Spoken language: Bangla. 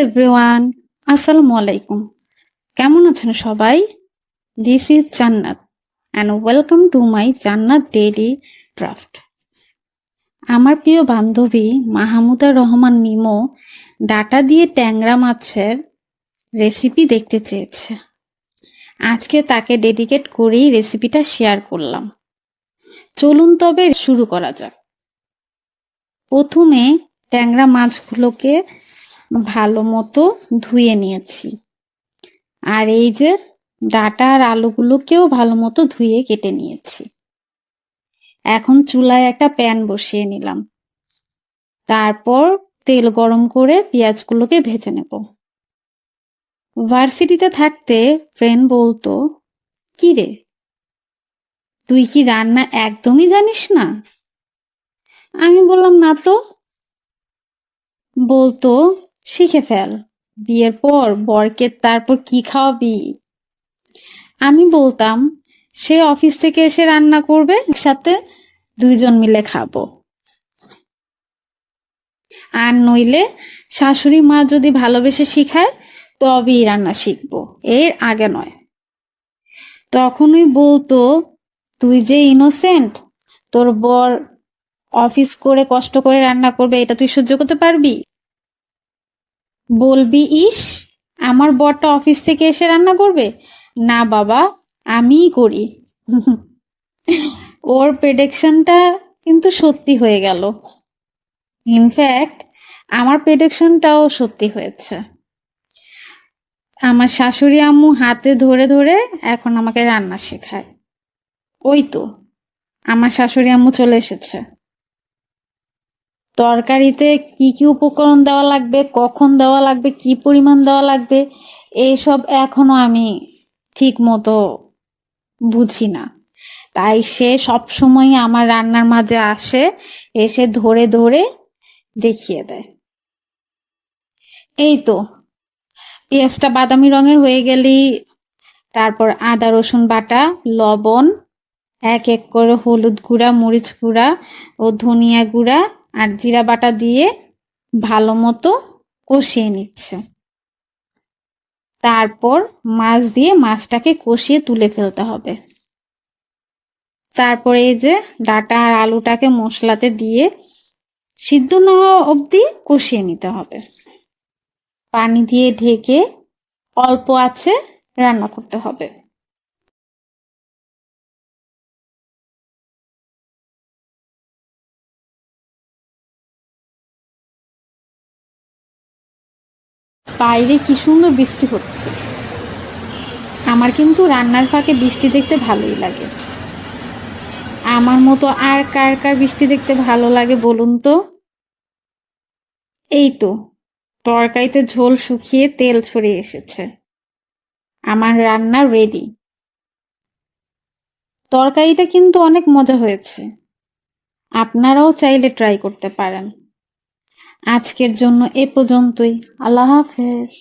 এভরিওয়ান, আসসালামু আলাইকুম। কেমন আছেন সবাই? দিস ইজ জান্নাত অ্যান্ড ওয়েলকাম টু মাই জান্নাত ডেইলি ক্রাফট। আমার প্রিয় বান্ধবী মাহমুদা রহমান মিমো ডাটা দিয়ে ট্যাংরা মাছের রেসিপি দেখতে চেয়েছে। আজকে তাকে ডেডিকেট করেই রেসিপিটা শেয়ার করলাম। চলুন তবে শুরু করা যাক। প্রথমে ট্যাংরা মাছগুলোকে ভালো মতো ধুয়ে নিয়েছি, আর এই যে ডাটা আর আলুগুলোকেও ভালো মতো ধুয়ে কেটে নিয়েছি। এখন চুলায় একটা প্যান বসিয়ে নিলাম, তারপর তেল গরম করে পেঁয়াজগুলোকে ভেজে নেব। ভার্সিটিতে থাকতে ফ্রেন্ড বলতো, কি রে তুই কি রান্না একদমই জানিস না? আমি বললাম না তো। বলতো, শিখে ফেল, বিয়ের পর বরকে তারপর কি খাওয়াবি? আমি বলতাম, সে অফিস থেকে এসে রান্না করবে, একসাথে দুইজন মিলে খাবো। আর নইলে শাশুড়ি মা যদি ভালোবেসে শিখায় তবেই রান্না শিখবো, এর আগে নয়। তখনই বলতো, তুই যে ইনোসেন্ট, তোর বর অফিস করে কষ্ট করে রান্না করবে, এটা তুই সহ্য করতে পারবি? বলবি, ইস আমার বরটা অফিস থেকে এসে রান্না করবে? না বাবা, আমিই করি। ওর প্রেডিকশনটা কিন্তু সত্যি হয়ে গেল। ইনফ্যাক্ট আমার প্রেডিকশনটাও সত্যি হয়েছে। আমার শাশুড়ি আম্মু হাতে ধরে ধরে এখন আমাকে রান্না শেখায়। ওই তো আমার শাশুড়ি আম্মু চলে এসেছে। তরকারিতে কি কি উপকরণ দেওয়া লাগবে, কখন দেওয়া লাগবে, কি পরিমাণ দেওয়া লাগবে, এইসব এখনো আমি ঠিক মতো বুঝি না। তাই সে সব সময় আমার রান্নার মাঝে আসে, এসে ধরে ধরে দেখিয়ে দেয়। এই তো পেঁয়াজটা বাদামি রঙের হয়ে গেলেই তারপর আদা রসুন বাটা, লবণ, এক এক করে হলুদ গুঁড়া, মরিচ গুঁড়া ও ধনিয়া গুঁড়া আর জিরা বাটা দিয়ে ভালো মতো কষিয়ে নিচ্ছে। তারপর মাছ দিয়ে মাছটাকে কষিয়ে তুলে ফেলতে হবে। তারপরে এই যে ডাটা আর আলুটাকে মশলাতে দিয়ে সিদ্ধ না হওয়া অবধি কষিয়ে নিতে হবে। পানি দিয়ে ঢেকে অল্প আঁচে রান্না করতে হবে। বাইরে কি সুন্দর বৃষ্টি হচ্ছে। আমার কিন্তু রান্নার ফাঁকে বৃষ্টি দেখতে ভালোই লাগে। আমার মতো আর কার কার বৃষ্টি দেখতে ভালো লাগে বলুন তো? এই তো তরকারিতে ঝোল শুকিয়ে তেল ছড়িয়ে এসেছে। আমার রান্না রেডি। তরকারিটা কিন্তু অনেক মজা হয়েছে। আপনারাও চাইলে ট্রাই করতে পারেন। আজকের জন্য এ পর্যন্তই। আল্লাহ হাফেজ।